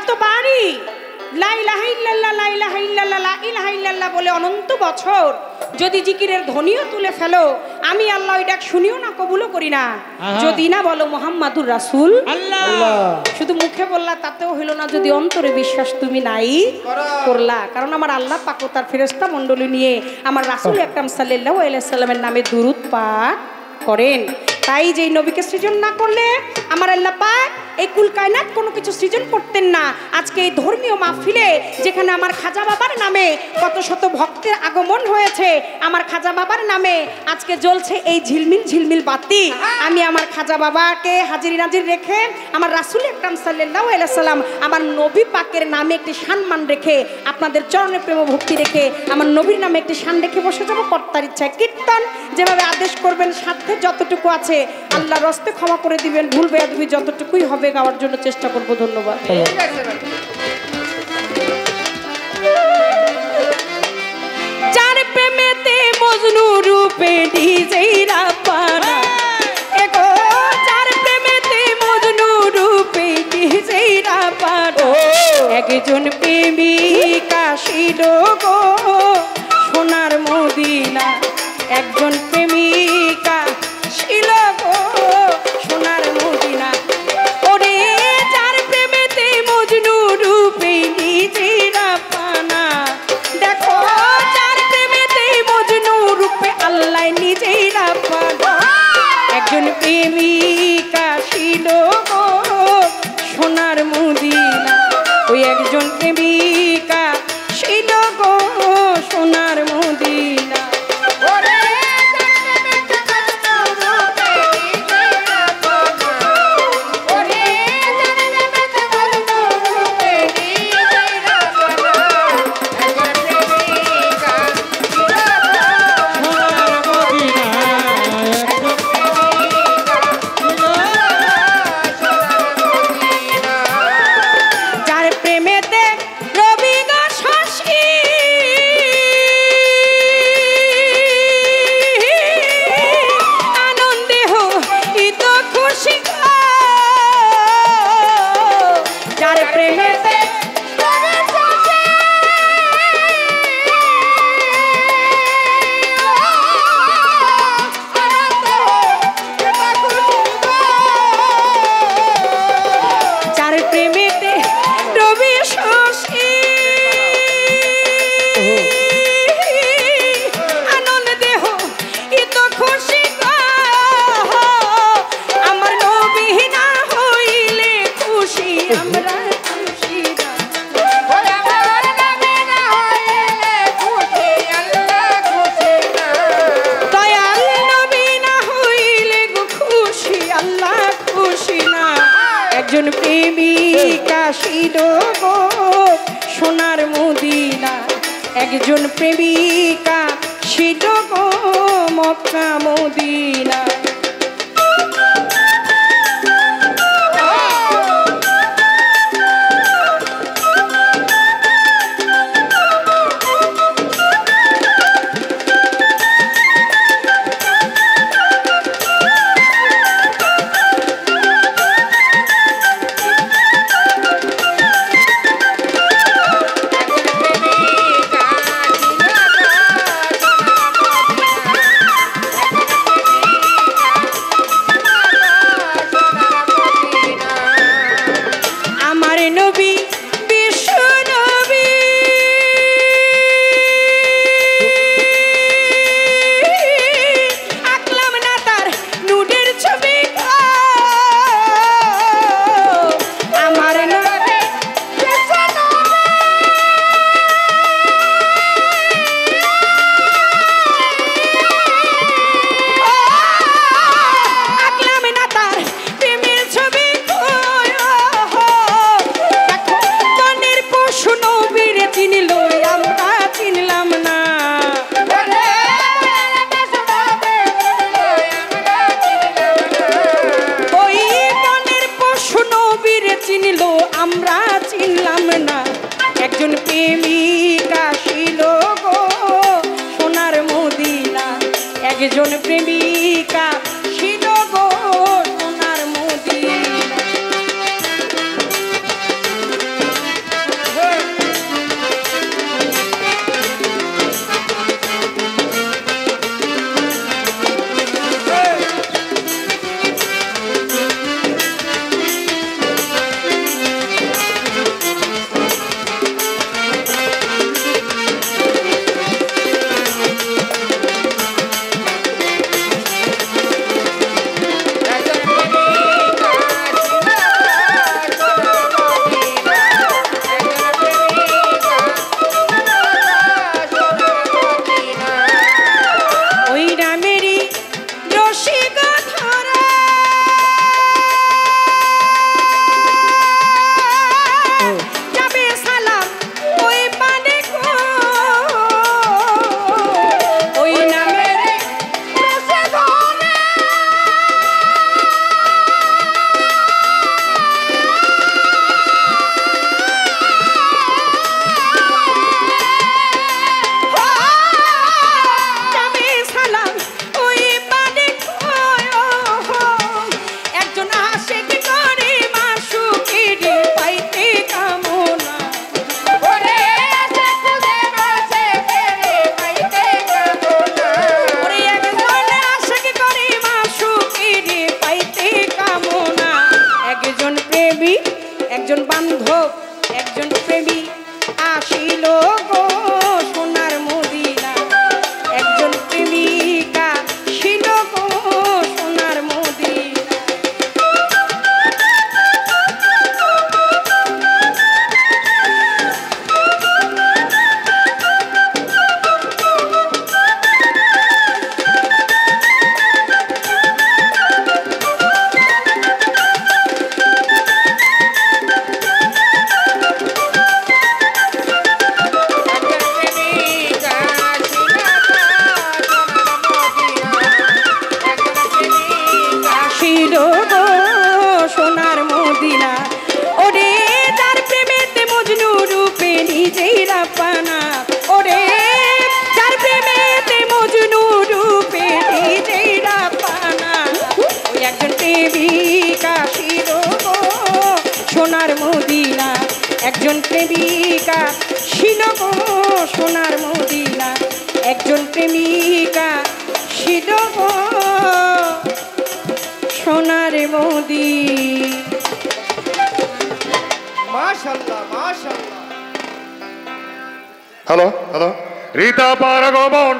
শতবারই লা ইলাহা ইল্লাল্লাহ লা ইলাহা ইল্লাল্লাহ লা ইলাহা ইল্লাল্লাহ বলে অনন্ত বছর যদি জিকিরের ধ্বনিও তুলে ফেলো, আমি আল্লাহ ওই ডাক শুনিও না, কবুলও করি না। যদি না বলো মুহাম্মাদুর রাসূল আল্লাহ, শুধু মুখে বললা তাতেও হইল না যদি অন্তরে বিশ্বাস তুমি নাই করলা। কারণ আমার আল্লাহ পাক ও তার ফেরেশতা মণ্ডলী নিয়ে আমার রাসূল আকরাম সাল্লাল্লাহু আলাইহি ওয়াসাল্লামের নামে দুরূদ পাঠ করেন। তাই যেই নবীকে সৃজন না করলে আমার আল্লাহ পাক এই কুল কায়নাত কোনো কিছু সৃজন করতেন না। আজকে এই ধর্মীয় মাহফিলে যেখানে আমার খাজা বাবার নামে কত শত ভক্তের আগমন হয়েছে, আমার খাজা বাবার নামে আজকে জ্বলছে এই ঝিলমিল ঝিলমিল বাতি, আমি আমার খাজা বাবাকে হাজির নাজির রেখে আমার রাসূল আকরাম সাল্লাল্লাহু আলাইহি সাল্লাম আমার নবী পাকের নামে একটি সম্মান রেখে, আপনাদের চরণে প্রেম ভক্তি রেখে আমার নবীর নামে একটি শান রেখে বসে যাবো। কর্তার ইচ্ছায় কীর্তন যেভাবে আদেশ করবেন, সাথে যতটুকু আছে আল্লাহর হস্তে ক্ষমা করে দিবেন, ভুল বেয়াদবি যতটুকুই হবে গাওয়ার জন্য চেষ্টা করব। ধন্যবাদ। যার প্রেমেতে মজনু রূপে ডিজেরা পারা, এগো যার প্রেমেতে মজনু রূপে ডিজেরা পারা, একজন প্রেমিকা ছিল গো সোনার মদিনা, একজন প্রেমিকা ছিল গো সোনার মদিনা। ওরে যার প্রেমেতে মজনু রূপে নিজেরা পানা, দেখো যার প্রেমেতে মজনু রূপে আল্লাহ নিজেরা পানা, একজন প্রেমিকা ছিল গো সোনার মদিনা, ওই একজন প্রেমিকা ছিল গো সোনার মদিনা। একজন প্রেমিকা ছিল গো সোনার মদিনা, একজন প্রেমিকা ছিল গো মক্কা মদিনা। একজন প্রেমিকা ছিল গো সোনার মদিনা। প্রেমিকা ছিল গো সোনার মদিনা, একজন প্রেমিকা ছিল গো সোনার মদিনা। মাশাআল্লাহ মাশাআল্লাহ। Hello hello, Rita পারগমন